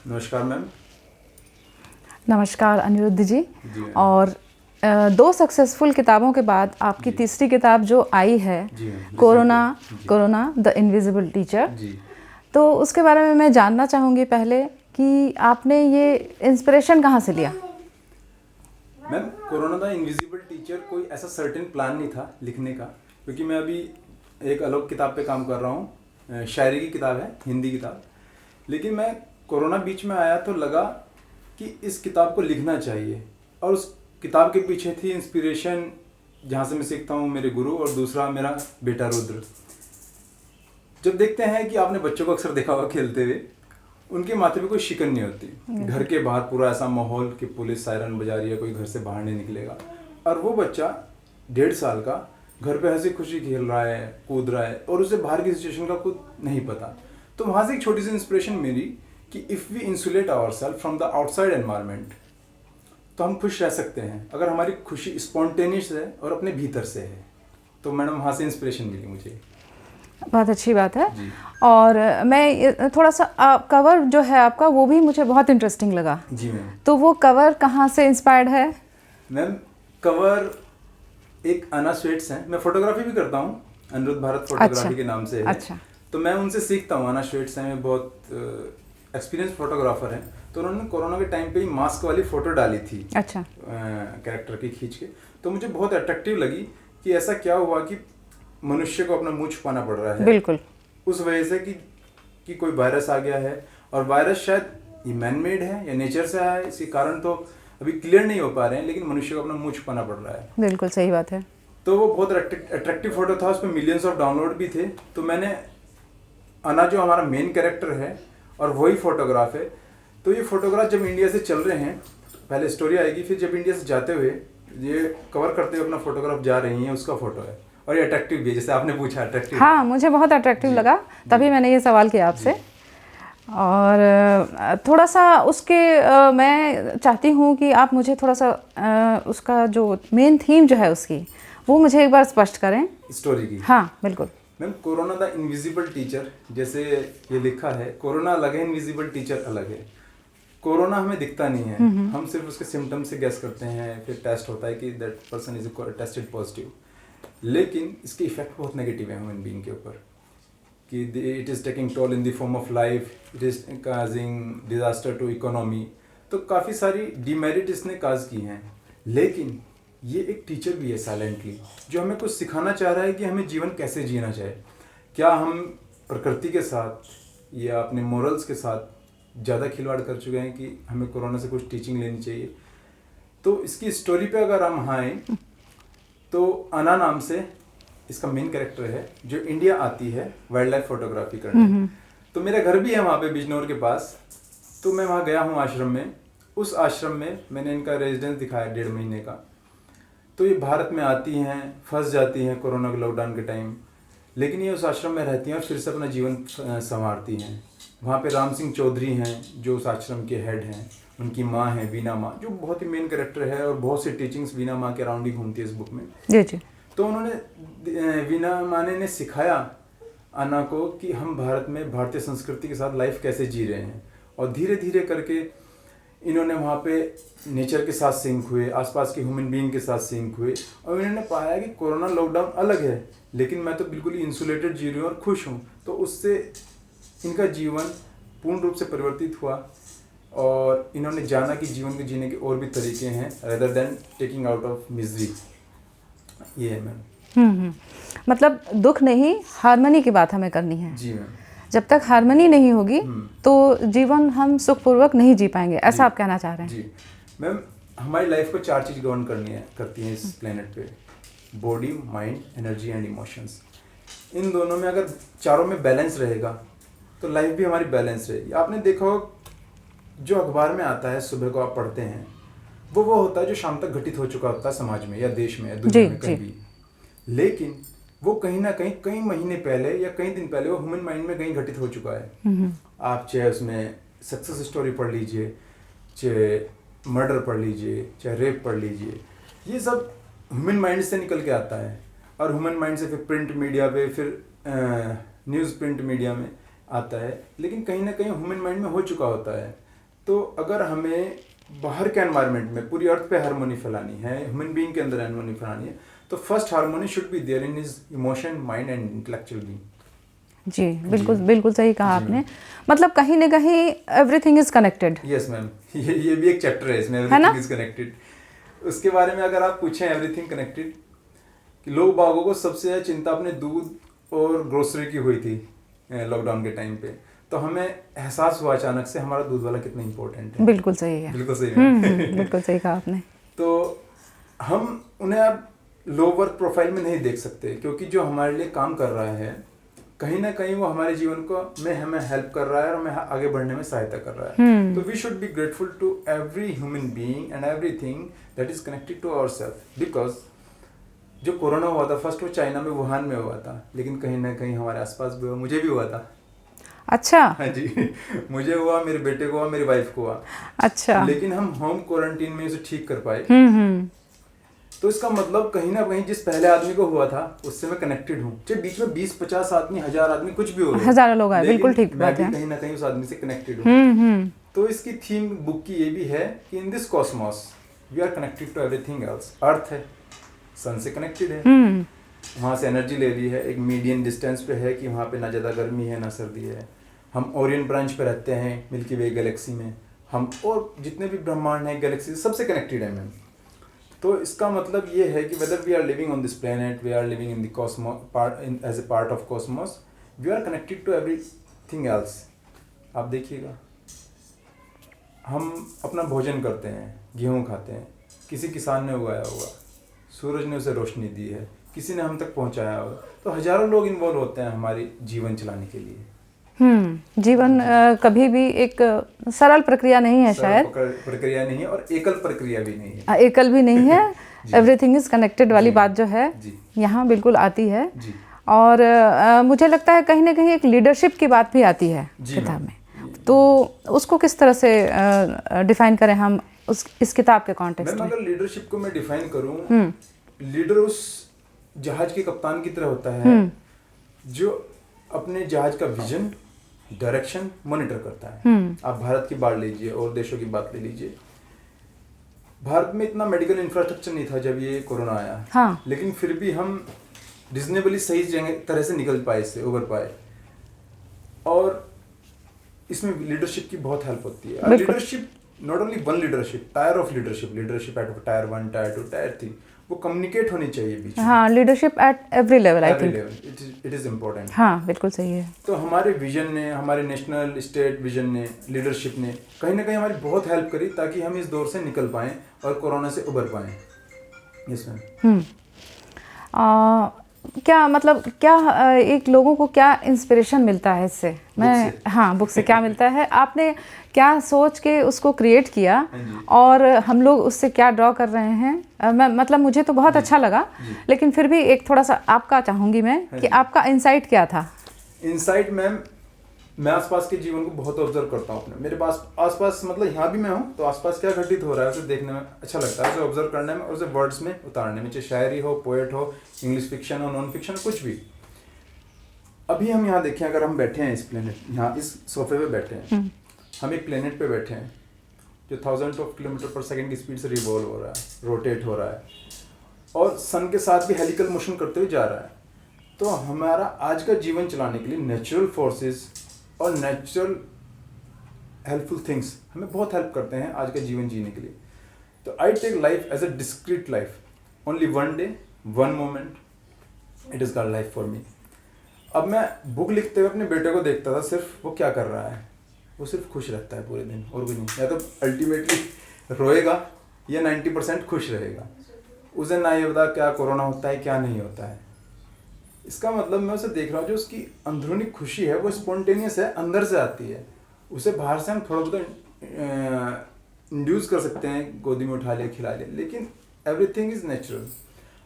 नमस्कार मैम। नमस्कार अनिरुद्ध जी। जी मैम। और दो सक्सेसफुल किताबों के बाद आपकी जी। तीसरी किताब जो आई है, जी मैम। कोरोना द इनविजिबल टीचर, जी तो उसके बारे में मैं जानना चाहूँगी पहले कि आपने ये इंस्पिरेशन कहाँ से लिया? Ma'am, corona the invisible teacher कोई ऐसा सर्टेन प्लान नहीं था लिखने का, क्योंकि मैं अभी एक अलग किताब पे काम कर रहा हूँ। शायरी की किताब है, हिंदी किताब। लेकिन मैं कोरोना बीच में आया तो लगा कि इस किताब को लिखना चाहिए, और उस किताब के पीछे थी इंस्पिरेशन जहाँ से मैं सीखता हूँ मेरे गुरु, और दूसरा मेरा बेटा रुद्र। जब देखते हैं कि आपने बच्चों को अक्सर देखा होगा खेलते हुए, उनके माथे पे कोई शिकन नहीं होती। घर के बाहर पूरा ऐसा माहौल कि पुलिस सायरन बजा रही है, कोई घर से बाहर नहीं निकलेगा, और वो बच्चा 1.5 साल का घर पे हंसी खुशी खेल रहा है, कूद रहा है, और उसे बाहर की सिचुएशन का कुछ नहीं पता। तो वहाँ से एक छोटी सी इंस्पिरेशन मेरी कि if we insulate ourselves from the outside environment, तो हम खुश रह सकते हैं अगर हमारी खुशी स्पॉन्टेनियस है और अपने भीतर से है। तो मैडम वहाँ से इंस्पिरेशन मिली मुझे। बहुत अच्छी बात है। जी। और मैं थोड़ा सा कवर जो है आपका वो भी मुझे बहुत इंटरेस्टिंग लगा। जी मैम। तो वो कवर कहाँ से इंस्पायर्ड है? मैम, कवर एक अना स्वेट्स हैं। मैं फोटोग्राफी भी करता हूँ, अनिरुद्ध भारत फोटोग्राफी अच्छा। के नाम से है। अच्छा। तो मैं उनसे सीखता हूँ। अना स्वेट्स हैं, बहुत एक्सपीरियंस फोटोग्राफर हैं। तो उन्होंने कोरोना के टाइम पे ही मास्क वाली फोटो डाली थी। अच्छा। कैरेक्टर की खींच के। तो मुझे बहुत अट्रैक्टिव लगी कि ऐसा क्या हुआ कि मनुष्य को अपना मुंह छुपाना पड़ रहा है। बिल्कुल। उस वजह से कि कोई वायरस आ गया है, और वायरस शायद ये मैन मेड है या नेचर से आया है, इसके कारण तो अभी क्लियर नहीं हो पा रहे हैं, लेकिन मनुष्य को अपना मुंह छुपाना पड़ रहा है। बिल्कुल सही बात है। तो वो बहुत अट्रैक्टिव फोटो था, उस पर मिलियंस ऑफ डाउनलोड भी थे। तो मैंने अना जो हमारा मेन कैरेक्टर है और वही फोटोग्राफ है, तो ये फोटोग्राफ जब इंडिया से चल रहे हैं, पहले स्टोरी आएगी, फिर जब इंडिया से जाते हुए ये कवर करते हुए अपना फोटोग्राफ जा रही हैं, उसका फोटो है। और ये अट्रैक्टिव भी है, जैसे आपने पूछा अट्रैक्टिव। हाँ, मुझे बहुत अट्रैक्टिव लगा, तभी मैंने ये सवाल किया आपसे। और थोड़ा सा उसके मैं चाहती हूँ कि आप मुझे थोड़ा सा उसका जो मेन थीम जो है उसकी, वो मुझे एक बार स्पष्ट करें स्टोरी की। हाँ बिल्कुल। Ma'am, corona the invisible teacher, जैसे ये लिखा है, कोरोना अलग है, इनविजिबल टीचर अलग है। कोरोना हमें दिखता नहीं है, हम सिर्फ उसके सिम्टम से गैस करते हैं, फिर टेस्ट होता है कि that person is tested positive. लेकिन इसके इफेक्ट बहुत नेगेटिव है ह्यूमन बीइंग के ऊपर, कि it is taking toll in the form of life, it is causing disaster to economy. तो काफ़ी सारी डिमेरिट इसने काज की हैं। लेकिन ये एक टीचर भी है साइलेंटली, जो हमें कुछ सिखाना चाह रहा है कि हमें जीवन कैसे जीना चाहिए। क्या हम प्रकृति के साथ या अपने मोरल्स के साथ ज़्यादा खिलवाड़ कर चुके हैं कि हमें कोरोना से कुछ टीचिंग लेनी चाहिए। तो इसकी स्टोरी पे अगर हम आए, तो अना नाम से इसका मेन कैरेक्टर है, जो इंडिया आती है वाइल्ड लाइफ फोटोग्राफी करने। तो मेरा घर भी है वहाँ पे बिजनौर के पास। तो मैं वहाँ गया हूँ आश्रम में। उस आश्रम में मैंने इनका रेजिडेंस दिखाया 1.5 महीने का। तो ये भारत में आती हैं, फंस जाती हैं कोरोना के लॉकडाउन के टाइम, लेकिन ये उस आश्रम में रहती हैं और फिर से अपना जीवन संवारती हैं। वहाँ पे राम सिंह चौधरी हैं, जो उस आश्रम के हेड हैं। उनकी माँ है वीना माँ, जो बहुत ही मेन कैरेक्टर है, और बहुत सी टीचिंग्स वीना माँ के अराउंड ही घूमती है इस बुक में। जी जी। तो उन्होंने वीना माँ ने सिखाया अन्ना को कि हम भारत में भारतीय संस्कृति के साथ लाइफ कैसे जी रहे हैं। और धीरे धीरे करके इन्होंने वहाँ पे नेचर के साथ सिंक हुए, आसपास के ह्यूमन बीइंग के साथ सिंक हुए, और इन्होंने पाया कि कोरोना लॉकडाउन अलग है, लेकिन मैं तो बिल्कुल ही इंसुलेटेड जी रही हूँ और खुश हूँ। तो उससे इनका जीवन पूर्ण रूप से परिवर्तित हुआ, और इन्होंने जाना कि जीवन को जीने के और भी तरीके हैं rather than taking out of misery. ये है मैम। मतलब दुख नहीं, हार्मनी की बात हमें करनी है। जी मैम। जब तक हार्मनी नहीं होगी तो जीवन हम सुखपूर्वक नहीं जी पाएंगे, ऐसा आप कहना चाह रहे हैं? जी मैम, हमारी लाइफ को 4 चीज़ गवर्न करती हैं इस प्लेनेट पे: body, mind, energy and emotions. इन दोनों में अगर चारों में बैलेंस रहेगा तो लाइफ भी हमारी बैलेंस रहेगी। आपने देखा हो, जो अखबार में आता है सुबह को आप पढ़ते हैं, वो होता है जो शाम तक घटित हो चुका होता है समाज में या देश में या दुनिया में कहीं भी। लेकिन वो कहीं ना कहीं कई महीने पहले या कई दिन पहले वो ह्यूमन माइंड में कहीं घटित हो चुका है। आप चाहे उसमें सक्सेस स्टोरी पढ़ लीजिए, चाहे मर्डर पढ़ लीजिए, चाहे रेप पढ़ लीजिए, ये सब ह्यूमन माइंड से निकल के आता है। और ह्यूमन माइंड से फिर प्रिंट मीडिया पे, फिर न्यूज़ प्रिंट मीडिया में आता है। लेकिन कहीं ना कहीं ह्यूमन माइंड में हो चुका होता है। तो अगर हमें बाहर के एनवायरनमेंट में पूरी अर्थ पे हारमोनी फैलानी है, ह्यूमन बीइंग के अंदर हारमोनी फैलानी है, तो first harmony should be there in his emotion, mind and intellectual being. जी बिल्कुल बिल्कुल सही कहा आपने। मतलब कहीं ना कहीं everything is connected. Yes ma'am, ये भी एक चैप्टर है इसमें, एवरीथिंग इज कनेक्टेड। उसके बारे में अगर आप पूछें एवरीथिंग कनेक्टेड, कि लोग बागों को सबसे ज़्यादा चिंता अपने दूध और ग्रोसरी की हुई थी लॉकडाउन के टाइम पे, तो हमें एहसास हुआ अचानक से हमारा दूध वाला कितना इम्पोर्टेंट है। बिल्कुल सही है, बिल्कुल सही है। बिल्कुल सही कहा आपने। तो हम उन्हें अब लो वर्क प्रोफाइल में नहीं देख सकते, क्योंकि जो हमारे लिए काम कर रहा है कहीं ना कहीं वो हमारे जीवन को में हमें हेल्प कर रहा है और हमें आगे बढ़ने में सहायता कर रहा है। तो we should be grateful to every human being and everything that is connected to ourselves. Because जो कोरोना हुआ था फर्स्ट, वो चाइना में वुहान में हुआ था, लेकिन कहीं ना कहीं हमारे आसपास भी हुआ, मुझे भी हुआ था। अच्छा। हाँ जी, मुझे हुआ, मेरे बेटे को हुआ, मेरी वाइफ को हुआ। अच्छा। लेकिन हम होम क्वारंटीन में उसे ठीक कर पाए। तो इसका मतलब कहीं ना कहीं जिस पहले आदमी को हुआ था उससे मैं कनेक्टेड हूँ। चाहे बीच में 20-50 आदमी, 1000 आदमी, कुछ भी हो, हजारों लोग आए, बिल्कुल ठीक बात है। कहीं ना कहीं उस आदमी से कनेक्टेड हूँ। तो इसकी थीम बुक की ये भी है कि in this cosmos we are connected to everything else. Earth है, सन से कनेक्टेड है, वहाँ से एनर्जी ले ली है, एक मीडियम डिस्टेंस पे है कि वहाँ पे ना ज़्यादा गर्मी है ना सर्दी है। हम ओरियन ब्रांच पे रहते हैं मिल्की वे गैलेक्सी में, हम और जितने भी ब्रह्मांड हैं गैलेक्सी सबसे कनेक्टेड है मैम। तो इसका मतलब ये है कि whether we are living on this planet, we are living in the cosmos part, in as a part of cosmos, we are connected to everything else. आप देखिएगा, हम अपना भोजन करते हैं, गेहूँ खाते हैं, किसी किसान ने उगाया होगा, सूरज ने उसे रोशनी दी है, किसी ने हम तक पहुंचाया होगा। तो हजारों लोग इन्वॉल्व होते हैं हमारी जीवन चलाने के लिए। जीवन कभी भी एक सरल प्रक्रिया नहीं है, शायद प्रक्रिया नहीं है और एकल प्रक्रिया भी नहीं है। एकल भी नहीं है। एवरीथिंग इज कनेक्टेड वाली बात जो है यहाँ बिल्कुल आती है। और मुझे लगता है कहीं ना कहीं एक लीडरशिप की बात भी आती है किताब में। तो उसको किस तरह से डिफाइन करें हम इस किताब के कॉन्टेक्स्ट में? अगर लीडरशिप को मैं डिफाइन करूं, लीडर उस जहाज के कप्तान की तरह होता है जो अपने जहाज का विजन, डायरेक्शन मॉनिटर करता है। आप भारत की बात लीजिए और देशों की बात ले लीजिए। भारत में इतना मेडिकल इंफ्रास्ट्रक्चर नहीं था जब ये कोरोना आया। हाँ। लेकिन फिर भी हम रिजनेबली सही तरह से निकल पाए, इससे उबर पाए। और इसमें लीडरशिप की बहुत हेल्प होती है। Leadership not only one leadership, tier of leadership, leadership at tier 1, tier 2, tier 3, वो कम्युनिकेट होनी चाहिए बीच में। हाँ, leadership at every level, I think it is important. हाँ, बिल्कुल सही है। तो हमारे विजन ने, हमारे नेशनल स्टेट विजन ने, लीडरशिप ने कहीं ना कहीं हमारी बहुत हेल्प करी ताकि हम इस दौर से निकल पाएं और कोरोना से उबर पाएं। Yes ma'am. क्या मतलब क्या एक लोगों को क्या इंस्पिरेशन मिलता है इससे? बुक से क्या मिलता है? आपने क्या सोच के उसको क्रिएट किया और हम लोग उससे क्या ड्रॉ कर रहे हैं? मैं मतलब मुझे तो बहुत अच्छा लगा, लेकिन फिर भी एक थोड़ा सा आपका चाहूँगी मैं कि आपका इंसाइट क्या था? इंसाइट मैम, मैं आसपास के जीवन को बहुत ऑब्जर्व करता हूँ अपने, मेरे पास आसपास, मतलब यहाँ भी मैं हूँ तो आसपास क्या घटित हो रहा है उसे देखने में अच्छा लगता है, उसे ऑब्जर्व करने में और उसे वर्ड्स में उतारने में, चाहे शायरी हो, पोएट हो, इंग्लिश फिक्शन हो, नॉन फिक्शन, कुछ भी। अभी हम यहाँ देखें, अगर हम बैठे हैं इस प्लेनेट, यहाँ इस सोफे पे बैठे हैं, हम एक प्लेनेट पे बैठे हैं जो 1000 किलोमीटर पर सेकेंड की स्पीड से रिवॉल्व हो रहा है, रोटेट हो रहा है और सन के साथ भी हेलिकल मोशन करते हुए जा रहा है। तो हमारा आज का जीवन चलाने के लिए नेचुरल फोर्सेस और नेचुरल हेल्पफुल थिंग्स हमें बहुत हेल्प करते हैं आज का जीवन जीने के लिए। तो I take life as a discrete life, only one day, one moment, it is called life for me. अब मैं बुक लिखते हुए अपने बेटे को देखता था, सिर्फ वो क्या कर रहा है, वो सिर्फ खुश रहता है पूरे दिन और भी नहीं, या तो अल्टीमेटली रोएगा या 90% खुश रहेगा। उसे ना ये पता क्या कोरोना होता है क्या नहीं होता है। इसका मतलब मैं उसे देख रहा हूँ, जो उसकी अंदरूनी खुशी है वो स्पॉन्टेनियस है, अंदर से आती है। उसे बाहर से हम थोड़ा बहुत इंड्यूस कर सकते हैं, गोदी में उठा लिया, खिला लिया, लेकिन एवरीथिंग इज नेचुरल।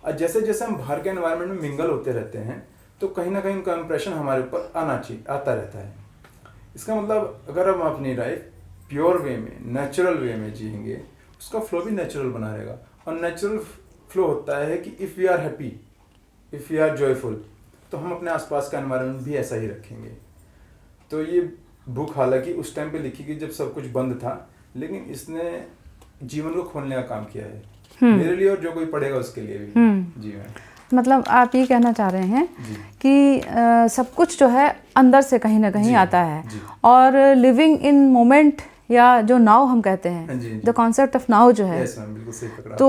और जैसे जैसे हम बाहर के एनवायरनमेंट में मिंगल होते रहते हैं तो कहीं ना कहीं उनका इम्प्रेशन हमारे ऊपर आता रहता है। इसका मतलब अगर हम अपनी लाइफ प्योर वे में, नेचुरल वे में जिएंगे, उसका फ्लो भी नेचुरल बना रहेगा। और नेचुरल फ्लो होता है कि if we are happy, if we are joyful, तो हम अपने आसपास का एनवायरनमेंट भी ऐसा ही रखेंगे। तो ये बुक हालांकि उस टाइम पे लिखी गई जब सब कुछ बंद था, लेकिन इसने जीवन को खोलने का काम किया है मेरे लिए और जो कोई पढ़ेगा उसके लिए भी। जी मैम। मतलब आप ये कहना चाह रहे हैं कि सब कुछ जो है अंदर से कहीं ना कहीं आता है, और लिविंग इन मोमेंट या जो नाउ हम कहते हैं, द कॉन्सेप्ट ऑफ नाउ जो है, बिल्कुल सही पकड़ा तो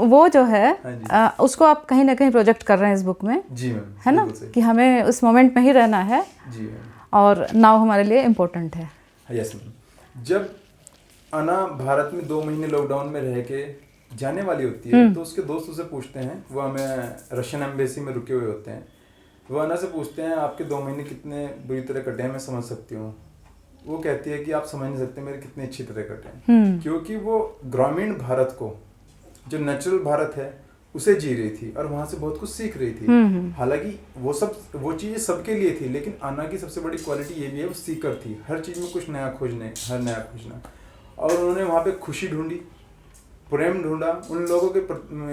वो जो है उसको आप कहीं ना कहीं प्रोजेक्ट कर रहे हैं इस बुक में। जी मैम, है ना, कि हमें उस मोमेंट में ही रहना है। जी मैम। और नाउ हमारे लिए इम्पोर्टेंट है। Yes ma'am. जब अना भारत में 2 महीने लॉकडाउन में रह के जाने वाली होती है, तो उसके दोस्त उसे पूछते हैं, वो हमें रशियन एम्बेसी में रुके हुए होते हैं, वो अना से पूछते हैं आपके 2 महीने कितने बुरी तरह कटे हैं, मैं समझ सकती हूँ। वो कहती है कि आप समझ नहीं सकते मेरे कितने अच्छी तरह कटे हैं, क्योंकि वो ग्रामीण भारत को, जो नेचुरल भारत है, उसे जी रही थी और वहां से बहुत कुछ सीख रही थी। हालांकि वो चीजें सबके लिए थी, लेकिन अना की सबसे बड़ी क्वालिटी ये भी है, वो सीकर थी, हर चीज में कुछ नया खोजने, हर नया खोजना। और उन्होंने वहाँ पे खुशी ढूंढी, प्रेम ढूंढा उन लोगों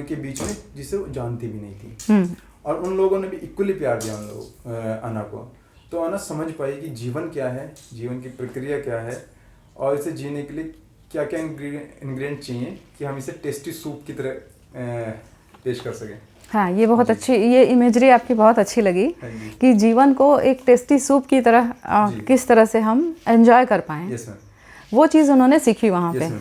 के बीच में जिसे वो जानती भी नहीं थी, और उन लोगों ने भी इक्वली प्यार दिया उन लोगों अना को। तो अना समझ पाई कि जीवन क्या है, जीवन की प्रक्रिया क्या है, और इसे जीने के लिए क्या क्या इंग्रेडिएंट चाहिए कि हम इसे टेस्टी सूप की तरह पेश कर सकें। हाँ, ये बहुत अच्छी, ये इमेजरी आपकी बहुत अच्छी लगी कि जीवन को एक टेस्टी सूप की तरह किस तरह से हम एंजॉय कर पाएं। Yes ma'am. वो चीज़ उन्होंने सीखी वहाँ पे,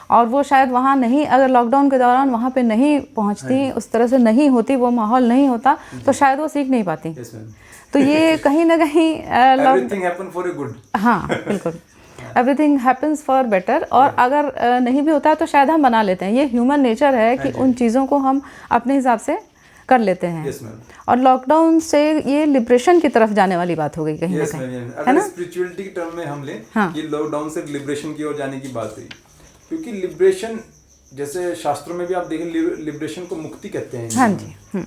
और वो शायद वहाँ नहीं, अगर लॉकडाउन के दौरान वहाँ पे नहीं पहुँचती, उस तरह से नहीं होती, वो माहौल नहीं होता, तो शायद वो सीख नहीं पाती। तो ये कहीं ना कहीं everything happen for a good. हाँ बिल्कुल, एवरीथिंग हैपन्स फॉर बेटर। और अगर नहीं भी होता है तो शायद हम बना लेते हैं, ये ह्यूमन नेचर है कि उन चीज़ों को हम अपने हिसाब से कर लेते हैं। और लॉकडाउन से ये लिबरेशन की तरफ जाने वाली बात हो गई कहीं ना कहीं, है ना। स्पिरिचुअलिटी के टर्म में हम लें, ये लॉकडाउन से लिबरेशन की ओर जाने की बात हुई, क्योंकि लिबरेशन, जैसे शास्त्रों में भी आप देखें, लिबरेशन को मुक्ति कहते हैं। हाँ जी।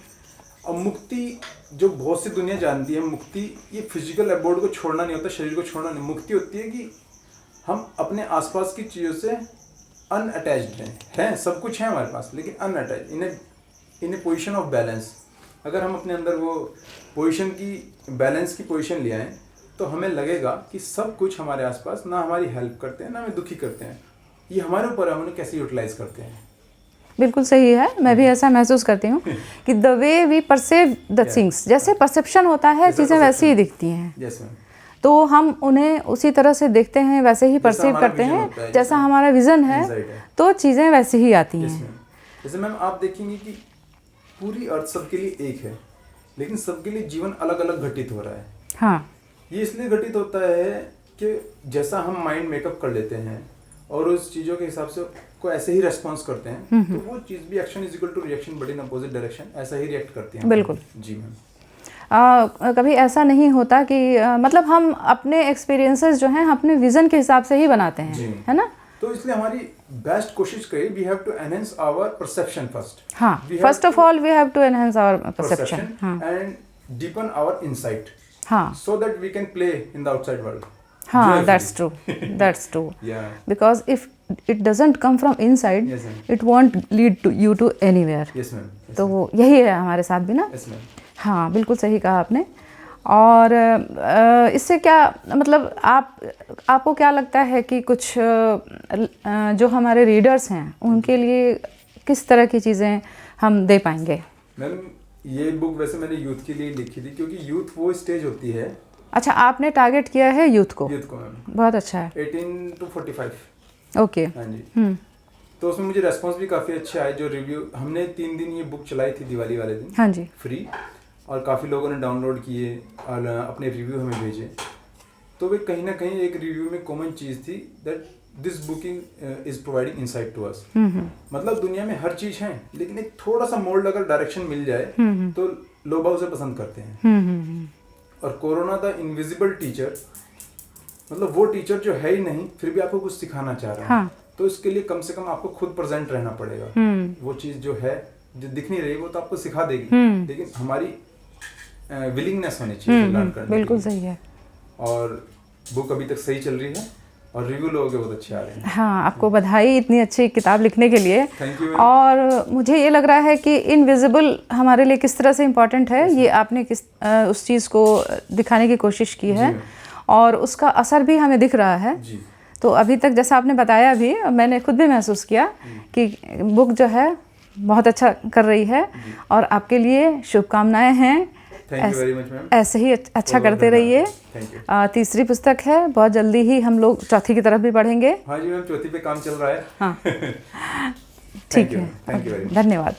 और मुक्ति जो बहुत सी दुनिया जानती है, मुक्ति ये फिजिकल अबोर्ड को छोड़ना नहीं होता, शरीर को छोड़ना नहीं। मुक्ति होती है कि हम अपने आसपास की चीज़ों से अनअटैच्ड हैं, सब कुछ है हमारे पास, लेकिन unattached, in A position of balance. अगर हम अपने अंदर वो पोजीशन की, बैलेंस की पोजीशन ले आएँ, तो हमें लगेगा कि सब कुछ हमारे आसपास ना हमारी हेल्प करते हैं, ना हमें दुखी करते हैं। ये हमारे ऊपर है, हम उन्हें कैसे यूटिलाइज करते हैं। बिल्कुल सही है, मैं भी ऐसा महसूस करती हूँ कि the way we perceive the things, जैसे परसेप्शन होता है, चीज़ें वैसी ही दिखती हैं। Yes ma'am. तो हम उन्हें उसी तरह से देखते हैं, वैसे ही परसीव करते हैं, जैसा हमारा विजन है, तो चीज़ें वैसी ही आती हैं। जैसे मैम आप देखेंगे कि पूरी अर्थ सबके लिए एक है, लेकिन सबके लिए जीवन अलग अलग घटित हो रहा है। हाँ, ये इसलिए घटित होता है कि जैसा हम माइंड मेकअप कर लेते हैं और उस चीज़ों के हिसाब से को ऐसे ही रेस्पॉन्स करते हैं, तो वो चीज़ भी, action is equal to reaction but in opposite direction, ऐसा ही रिएक्ट करती है। बिल्कुल। जी मैम। कभी ऐसा नहीं होता कि मतलब हम अपने एक्सपीरियंसेस जो हैं अपने विजन के हिसाब से ही बनाते हैं, है ना। तो इसलिए हमारी बेस्ट कोशिश करें, we have to enhance our perception first. हाँ, first of all we have to enhance our perception and deepen our insight, हाँ, so that we can play in the outside world. हाँ, that's true. That's true. Yeah. Because if it doesn't come from inside, yes, it won't lead to you to anywhere. Yes, ma'am. Yes, तो वो यही है हमारे साथ भी ना। Yes, ma'am. हाँ, बिल्कुल सही कहा आपने। और इससे क्या मतलब आपको क्या लगता है कि कुछ जो हमारे रीडर्स हैं उनके लिए किस तरह की चीज़ें हम दे पाएंगे? मैम, ये बुक वैसे मैंने यूथ के लिए लिखी थी, क्योंकि यूथ वो स्टेज होती है। अच्छा, आपने टारगेट किया है यूथ को? यूथ को मैम। बहुत अच्छा है। 18 to 45। ओके। हाँ जी। तो उसमें मुझे रेस्पॉन्स भी काफ़ी अच्छे आए। जो रिव्यू हमने 3 दिन ये बुक चलाई थी दिवाली वाले दिन, हाँ जी, फ्री, और काफ़ी लोगों ने डाउनलोड किए और अपने रिव्यू हमें भेजे। तो वे कहीं ना कहीं एक रिव्यू में कॉमन चीज़ थी, that this booking is providing insight to us. मतलब दुनिया में हर चीज़ है, लेकिन एक थोड़ा सा मोल्ड अगर डायरेक्शन मिल जाए तो लोग उसे पसंद करते हैं। और कोरोना द इनविजिबल टीचर, मतलब वो टीचर जो है ही नहीं, फिर भी आपको कुछ सिखाना चाह रहा है। हाँ। तो इसके लिए कम से कम आपको खुद प्रेजेंट रहना पड़ेगा। वो चीज़ जो है, जो दिख नहीं रही, वो तो आपको सिखा देगी, लेकिन हमारी विलिंगनेस होनी चाहिए लर्न करने की। बिल्कुल सही है। और बुक अभी तक सही चल रही है और रिव्यू लोगों के बहुत अच्छे आ रहे हैं। हाँ, आपको बधाई इतनी अच्छी किताब लिखने के लिए। Thank you. और मुझे ये लग रहा है कि इनविजिबल हमारे लिए किस तरह से इम्पोर्टेंट है, ये आपने उस चीज़ को दिखाने की कोशिश की है। और उसका असर भी हमें दिख रहा है। जी। तो अभी तक जैसा आपने बताया भी, मैंने खुद भी महसूस किया कि बुक जो है बहुत अच्छा कर रही है और आपके लिए शुभकामनाएं हैं। Thank you very much ma'am. ऐसे ही अच्छा करते रहिए। Thank you. तीसरी पुस्तक है, बहुत जल्दी ही हम लोग चौथी की तरफ भी बढ़ेंगे। हाँ जी मैम, चौथी पे काम चल रहा है। हाँ ठीक है, थैंक यू वेरी मच। धन्यवाद।